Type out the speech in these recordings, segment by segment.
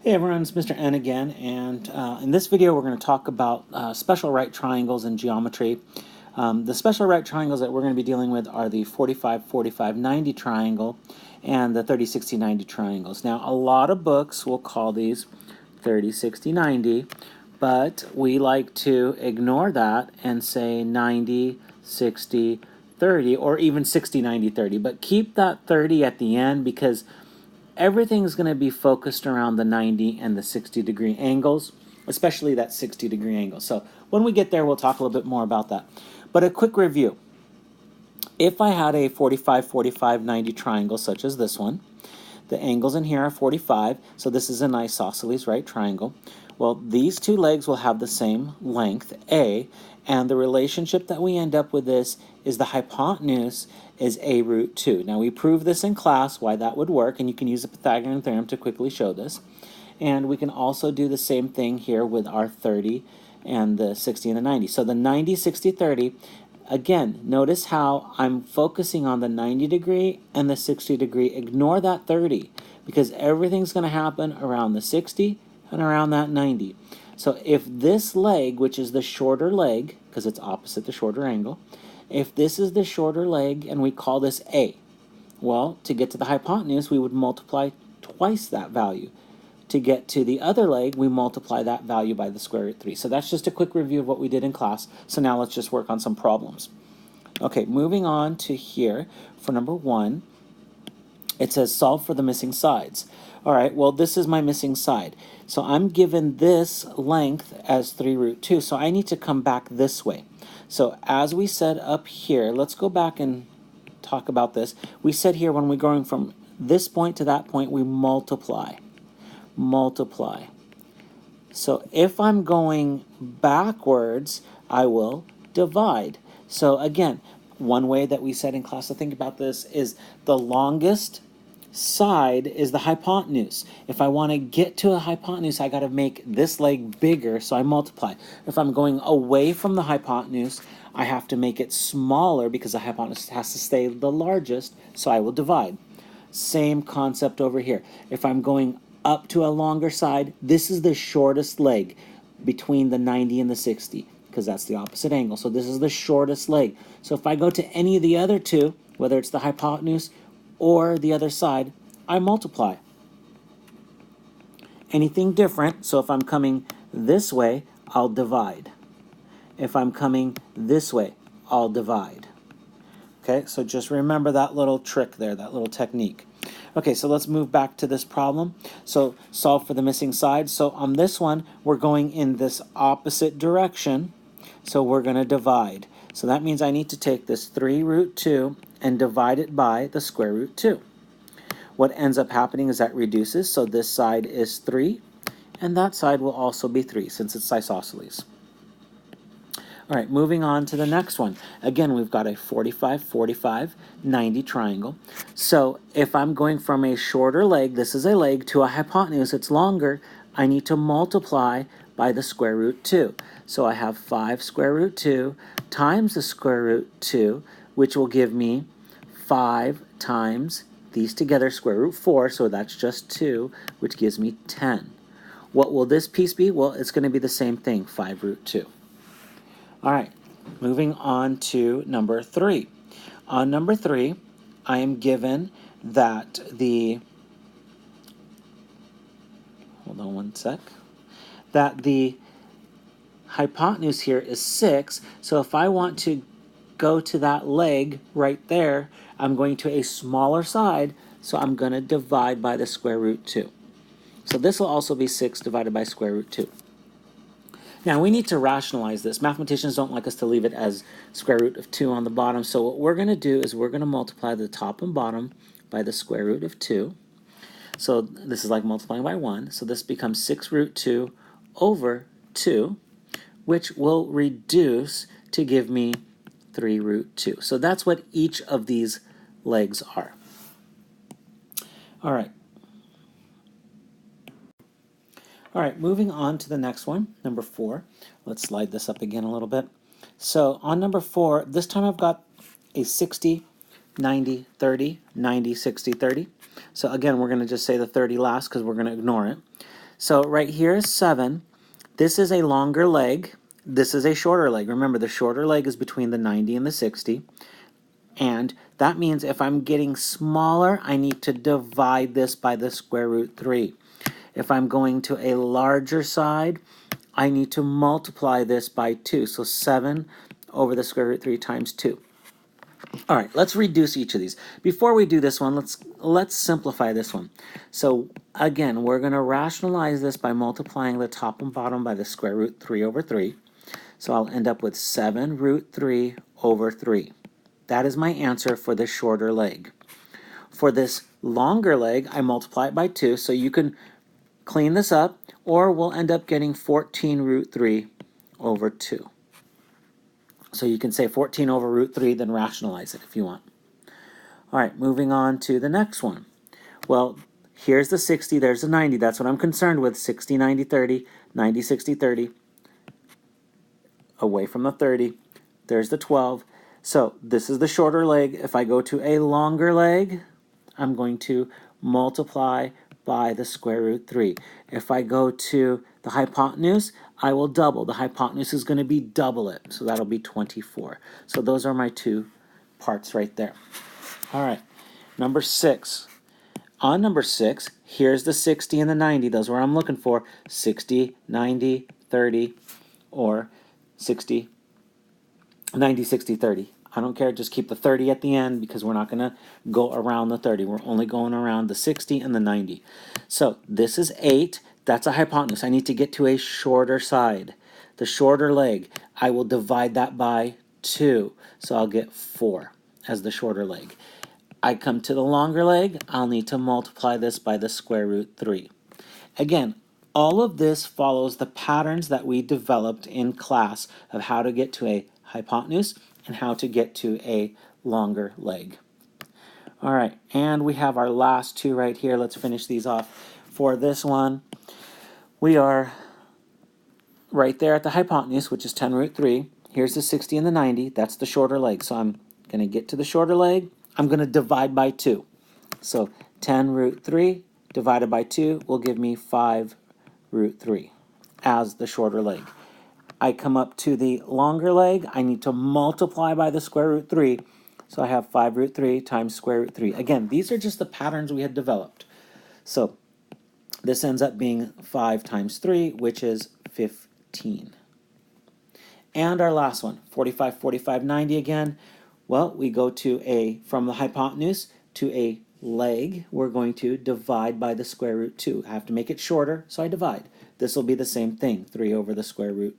Hey everyone, it's Mr. N again, and in this video we're going to talk about special right triangles in geometry. The special right triangles that we're going to be dealing with are the 45-45-90 triangle and the 30-60-90 triangles. Now, a lot of books will call these 30-60-90, but we like to ignore that and say 90-60-30 or even 60-90-30, but keep that 30 at the end because everything's going to be focused around the 90 and the 60-degree angles, especially that 60-degree angle. So when we get there, we'll talk a little bit more about that. But a quick review. If I had a 45-45-90 triangle such as this one, the angles in here are 45, so this is an isosceles right triangle. Well, these two legs will have the same length, A, and the relationship that we end up with this is the hypotenuse is A root 2. Now, we proved this in class, why that would work, and you can use the Pythagorean theorem to quickly show this. And we can also do the same thing here with our 30 and the 60 and the 90. So the 90, 60, 30, again, notice how I'm focusing on the 90 degree and the 60 degree. Ignore that 30 because everything's going to happen around the 60 and around that 90. So if this leg, which is the shorter leg, because it's opposite the shorter angle, if this is the shorter leg and we call this A, well, to get to the hypotenuse, we would multiply twice that value. To get to the other leg, we multiply that value by the square root 3. So that's just a quick review of what we did in class. So now let's just work on some problems. Okay, moving on to here for number 1, it says solve for the missing sides. All right, well, this is my missing side. So I'm given this length as 3 root 2, so I need to come back this way. So as we said up here, let's go back and talk about this. We said here when we're going from this point to that point, we multiply. So if I'm going backwards, I will divide. So again, one way that we said in class to think about this is the longest side is the hypotenuse. If I want to get to a hypotenuse, I got to make this leg bigger, so I multiply. If I'm going away from the hypotenuse, I have to make it smaller because the hypotenuse has to stay the largest, so I will divide. Same concept over here. If I'm going up to a longer side, this is the shortest leg between the 90 and the 60 because that's the opposite angle. So this is the shortest leg. So if I go to any of the other two, whether it's the hypotenuse or the other side, I multiply. Anything different, so if I'm coming this way, I'll divide. If I'm coming this way, I'll divide. Okay, so just remember that little trick there, that little technique. Okay, so let's move back to this problem. So solve for the missing side. So on this one, we're going in this opposite direction, so we're going to divide. So that means I need to take this 3 root 2 and divide it by the square root 2. What ends up happening is that reduces, so this side is 3, and that side will also be 3 since it's isosceles. All right, moving on to the next one. Again, we've got a 45-45-90 triangle. So if I'm going from a shorter leg, this is a leg, to a hypotenuse, it's longer, I need to multiply by the square root 2. So I have 5 square root 2 times the square root 2, which will give me 5 times these together, square root 4, so that's just 2, which gives me 10. What will this piece be? Well, it's going to be the same thing, 5 root 2. All right, moving on to number 3. On number 3, I am given that hold on one sec, that the hypotenuse here is 6, so if I want to go to that leg right there, I'm going to a smaller side, so I'm going to divide by the square root 2. So this will also be 6 divided by square root 2. Now, we need to rationalize this. Mathematicians don't like us to leave it as square root of 2 on the bottom. So what we're going to do is we're going to multiply the top and bottom by the square root of 2. So this is like multiplying by 1. So this becomes 6 root 2 over 2, which will reduce to give me 3 root 2. So that's what each of these legs are. All right. All right, moving on to the next one, number 4. Let's slide this up again a little bit. So on number 4, this time I've got a 60, 90, 30, 90, 60, 30. So again, we're going to just say the 30 last because we're going to ignore it. So right here is 7. This is a longer leg. This is a shorter leg. Remember, the shorter leg is between the 90 and the 60. And that means if I'm getting smaller, I need to divide this by the square root 3. If I'm going to a larger side, I need to multiply this by 2. So 7 over the square root 3 times 2. All right, let's reduce each of these. Before we do this one, let's simplify this one. So again, we're going to rationalize this by multiplying the top and bottom by the square root 3 over 3. So I'll end up with 7 root 3 over 3. That is my answer for the shorter leg. For this longer leg, I multiply it by 2, so you can clean this up, or we'll end up getting 14 root 3 over 2. So you can say 14 over root 3, then rationalize it if you want. All right, moving on to the next one. Well, here's the 60, there's the 90. That's what I'm concerned with. 60, 90, 30, 90, 60, 30. Away from the 30. There's the 12. So this is the shorter leg. If I go to a longer leg, I'm going to multiply by the square root 3. If I go to the hypotenuse, I will double. The hypotenuse is going to be double it, so that'll be 24. So those are my two parts right there. All right, number 6. On number 6, here's the 60 and the 90. Those are what I'm looking for. 60, 90, 30, or 60, 90, 60, 30. I don't care, just keep the 30 at the end because we're not going to go around the 30. We're only going around the 60 and the 90. So this is 8. That's a hypotenuse. I need to get to a shorter side. The shorter leg, I will divide that by 2. So I'll get 4 as the shorter leg. I come to the longer leg, I'll need to multiply this by the square root 3. Again, all of this follows the patterns that we developed in class of how to get to a hypotenuse and how to get to a longer leg. All right, and we have our last two right here. Let's finish these off. For this one, we are right there at the hypotenuse, which is 10 root 3. Here's the 60 and the 90. That's the shorter leg. So I'm going to get to the shorter leg. I'm going to divide by 2. So 10 root 3 divided by 2 will give me 5 root 3 as the shorter leg. I come up to the longer leg. I need to multiply by the square root 3. So I have 5 root 3 times square root 3. Again, these are just the patterns we had developed. So this ends up being 5 times 3, which is 15. And our last one, 45, 45, 90 again. Well, we go to from the hypotenuse to a leg, we're going to divide by the square root 2. I have to make it shorter, so I divide. This will be the same thing, 3 over the square root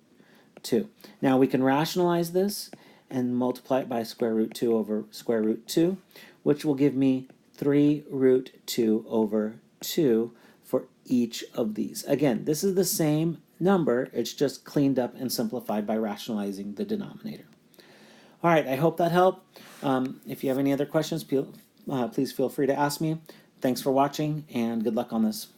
2. Now we can rationalize this and multiply it by square root 2 over square root 2, which will give me 3 root 2 over 2 for each of these. Again, this is the same number, it's just cleaned up and simplified by rationalizing the denominator. All right, I hope that helped. If you have any other questions, please feel free to ask me. Thanks for watching, and good luck on this.